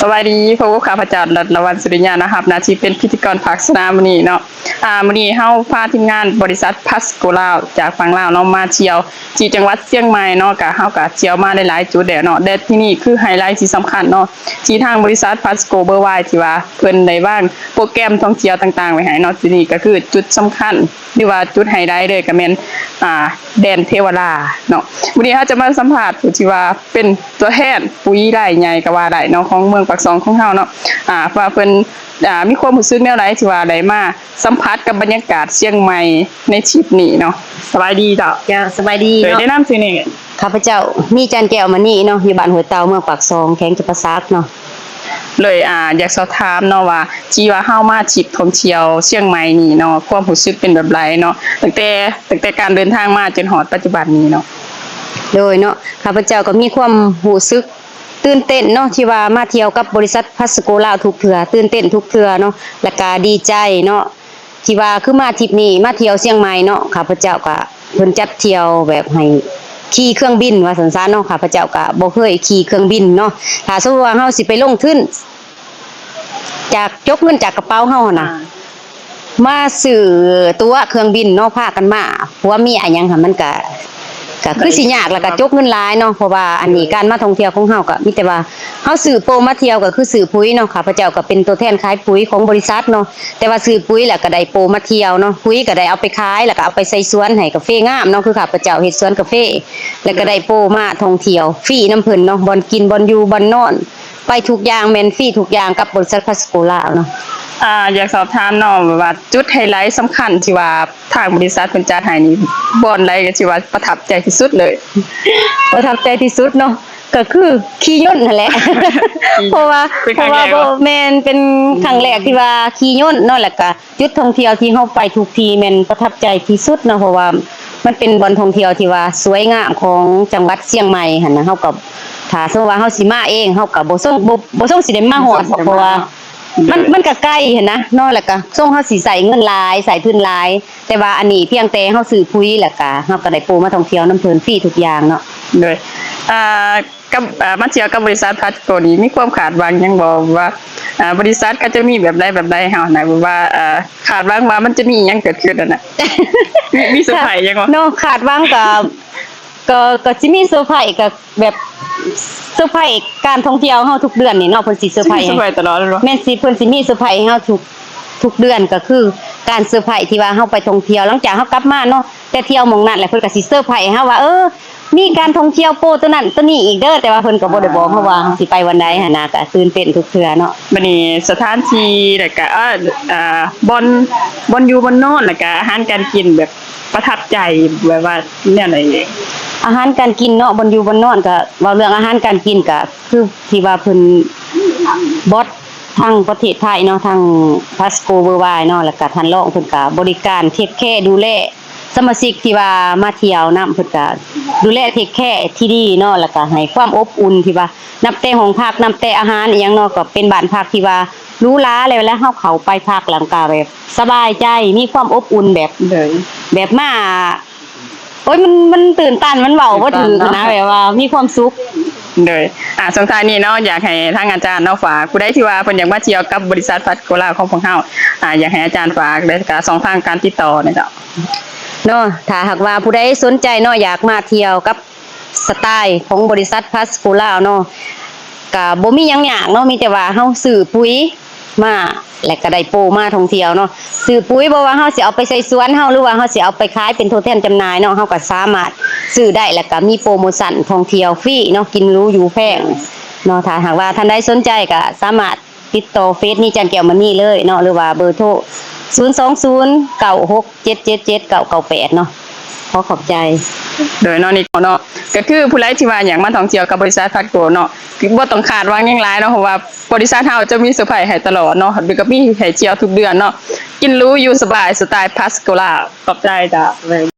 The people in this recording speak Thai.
สวัสดีพบกับข้าพเจ้ารัตนวรรณสุริยานะครับนาทีเป็นพิธีกรภาคสนามมื้อนี้เนาะมื้อนี้เฮาพาทีมงานบริษัทพัสโกลาวจากฝั่งลาวเนาะมาเที่ยวที่จังหวัดเชียงใหม่เนาะเฮาก็เที่ยวมาได้หลายจุดแล้วเนาะแต่ที่นี่คือไฮไลท์ที่สำคัญเนาะที่ทางบริษัทพัสโกเบอร์ไวที่ว่าเพิ่นได้วางโปรแกรมท่องเที่ยวต่างๆไว้ให้เนาะที่นี่ก็คือจุดสำคัญหรือว่าจุดไฮไลท์เลยก็แม่นแดนเทวดาเนาะมื้อนี้เฮาจะมาสัมภาษณ์ผู้ที่ว่าเป็นตัวแทนปุ๋ยไร่ใหญ่ก็ว่าได้เนาะของเมืองปากซองของเฮาเนาะว่าเพิ่นมีความรู้สึกแนวใดที่ว่าได้มาสัมผัสกับบรรยากาศเชียงใหม่ในทริปนี้เนาะสบายดีจ้ะจ้าสบายดีเนาะแนะนำชื่อนี่ข้าพเจ้ามีจันแก้วมานี่เนาะอยู่บ้านหัวเตาเมืองปากซองแข้งจุปซักเนาะเลยอยากสอบถามเนาะว่าที่ว่าเฮามาทริปท่องเที่ยวเชียงใหม่นี่เนาะความรู้สึกเป็นแบบไรเนาะตั้งแต่การเดินทางมาจนฮอดปัจจุบันนี้เนาะโดยเนาะข้าพเจ้าก็มีความรู้สึกตื่นเต้นเนาะที่ว่ามาเที่ยวกับบริษัทพัสโกลาวทุกเทื่อตื่นเต้นทุกเทื่อเนาะและก็ดีใจเนาะที่ว่าคือมาทริปนี้มาเที่ยวเชียงใหม่เนาะข้าพเจ้าก็เพิ่นจัดเที่ยวแบบให้ขี่เครื่องบินว่าซั่นๆเนาะข้าพเจ้าก็บ่เคยขี่เครื่องบินเนาะถ้าสมมุติว่าเฮาสิไปลงทุนจากยกเงินจากกระเป๋าเฮาน่ะมาซื้อตั๋วเครื่องบินเนาะพากันมาเพราะว่ามีอะหยังค่ะมันก็คือสิยากแล้วก็จกเงินหลายเนาะเพราะว่าอันนี้การมาท่องเที่ยวของเฮาก็มีแต่ว่าเฮาซื้อโปรมาเที่ยวก็คือซื้อปุ๋ยเนาะค่ะพระเจ้าก็เป็นตัวแทนขายปุ๋ยของบริษัทเนาะแต่ว่าซื้อปุ๋ยแล้วก็ได้โปรมาเที่ยวเนาะปุ๋ยก็ได้เอาไปขายแล้วก็เอาไปใส่สวนให้กาแฟงามเนาะคือค่ะพระเจ้าเฮ็ดสวนกาแฟแล้วก็ได้โปรมาท่องเที่ยวฟรีน้ำเพิ่นเนาะบ่อนกินบ่อนอยู่บ่อนนอนไปทุกอย่างแม่นฟรีทุกอย่างกับบริษัทพัสโกลาวเนาะอยากสอบถามเนาะว่าจุดไฮไลท์สำคัญที่ว่าทางบริษัทเพิ่นจัดให้นี่บ่อนใดก็ที่ว่าประทับใจที่สุดเลยประทับใจที่สุดเนาะก็คือขี่ยนต์นั่นแหละ เพราะว่าบ่แม่นเป็นครั้งแรกที่ว่าขี่ยนต์เนาะแล้วก็จุดท่องเที่ยวที่เฮาไปทุกทีแม่นประทับใจที่สุดเนาะเพราะว่ามันเป็นบ่อนท่องเที่ยวที่ว่าสวยงามของจังหวัดเชียงใหม่หั่นน่ะเฮาก็ถ้าสมมุติว่าเฮาสิมาเองเฮาก็บ่ส่งสิได้มาฮอดเพราะว่ามันก็ใกล้หั่นนะเนาะแล้วก็ส่งเฮาสิใส่เงินหลายใส่ทุนหลายแต่ว่าอันนี้เพียงแต่เฮาซื้อปุ๋ยแล้วก็เฮาก็ได้โปรมาท่องเที่ยวนํเพิ่นฟรีทุกอย่างเนาะโดยกับมาเที่ยวกับบริษัทพัสโกนี้มีความคาดหวังหยังบ่ว่าบริษัทก็จะมีแบบใดเฮานะว่าคาดหวังว่ามันจะมีหยังเกิดขึ้นนั่นน่ะมีเซอร์ไพรส์หยังบ่เนาะคาดหวังก็สิมีเซอร์ไพรส์ก็แบบเซอร์ไพรส์การท่องเที่ยวเฮาทุกเดือนนี่เนาะเพิ่นสิเซอร์ไพรส์ตลอดเลยบ่แม่นสิเพิ่นสิมีเซอร์ไพรส์ให้เฮาทุกเดือนก็คือการเซอร์ไพรส์ที่ว่าเฮาไปท่องเที่ยวหลังจากเฮากลับมาเนาะแต่เที่ยวหม้องนั้นแหละเพิ่นก็สิเซอร์ไพรส์ให้เฮาว่ามีการท่องเที่ยวโปรตัวนั้นตัวนี้อีกเด้อแต่ว่าเพิ่นก็บ่ได้บอกเฮาว่าเฮาสิไปวันใดหั่นน่ะก็ตื่นเต้นทุกเทื่อเนาะบัดนี้สถานที่แล้วก็บ่อนอยู่บ่อนนอนแล้วก็อาหารการกินแบบประทับใจแบบว่าแนวไหนอาหารการกินเนาะบ่อยู่บ่นอนก็เว้าเรื่องอาหารการกินก็คือที่ว่าเพิ่นบอสทางประเทศไทยเนาะทางพาสโกเวอร์ไวเนาะแล้วก็ท่านรองเพิ่นก็บริการเทคแคร์ดูแลสมาชิกที่ว่ามาเที่ยวนํเพิ่นก็ดูแลเทคแคร์ที่ดีเนาะแล้วก็ให้ความอบอุ่นที่ว่านับแต่ห้องพักนับแต่อาหารอีหยังเนาะก็เป็นบ้านพักที่ว่าหรูหราแล้วเฮาเข้าไปพักหลังกาแบบสบายใจมีความอบอุ่นแบบมาโอ้ยมันตื่นตันมันเว้าบ่ถึงนะแบบว่ามีความสุขเลยสงท้ายนี้เนาะอยากให้ทางอาจารย์เนาะฝากผู้ใดที่ว่าเพิ่นอยากมาเที่ยวกับบริษัทพัสโกลาวของพวกเฮาอยากให้อาจารย์ฝากได้ก็2ทางการติดต่อนะจ๊ะเนาะถ้าหากว่าผู้ใดสนใจเนาะอยากมาเที่ยวกับสไตล์ของบริษัทพัสโกลาวเนาะก็บ่มีหยังยากเนาะมีแต่ว่าเฮาซื้อปุ๋ยมาและก็ได้โปรมาท่องเที่ยวเนาะซื้อปุ๋ยบ่ว่าเฮาสิเอาไปใส่สวนเฮาหรือว่าเฮาสิเอาไปขายเป็นตัวแทนจำหน่ายเนาะเฮาก็สามารถซื้อได้แล้วก็มีโปรโมชั่นท่องเที่ยวฟรีเนาะกินหรูอยู่แพงเนาะถ้าหากว่าท่านใดสนใจก็สามารถติดต่อเฟซนี่จันแก้วมานี่เลยเนาะหรือว่าเบอร์โทร02096777998เนาะขอขอบใจโดยเนาะนี่เนาะก็คือผู้ใดที่ว่าอยากมาท่องเที่ยวกับบริษัทพัสโกเนาะบ่ต้องคาดหวังหยังหลายเนาะเพราะว่าบริษัทเฮาจะมีเซอร์ไพรส์ให้ตลอดเนาะแล้วก็มีให้เที่ยวทุกเดือนเนาะกินหรูอยู่สบายสไตล์พัสโกลาวขอบใจจ้ะ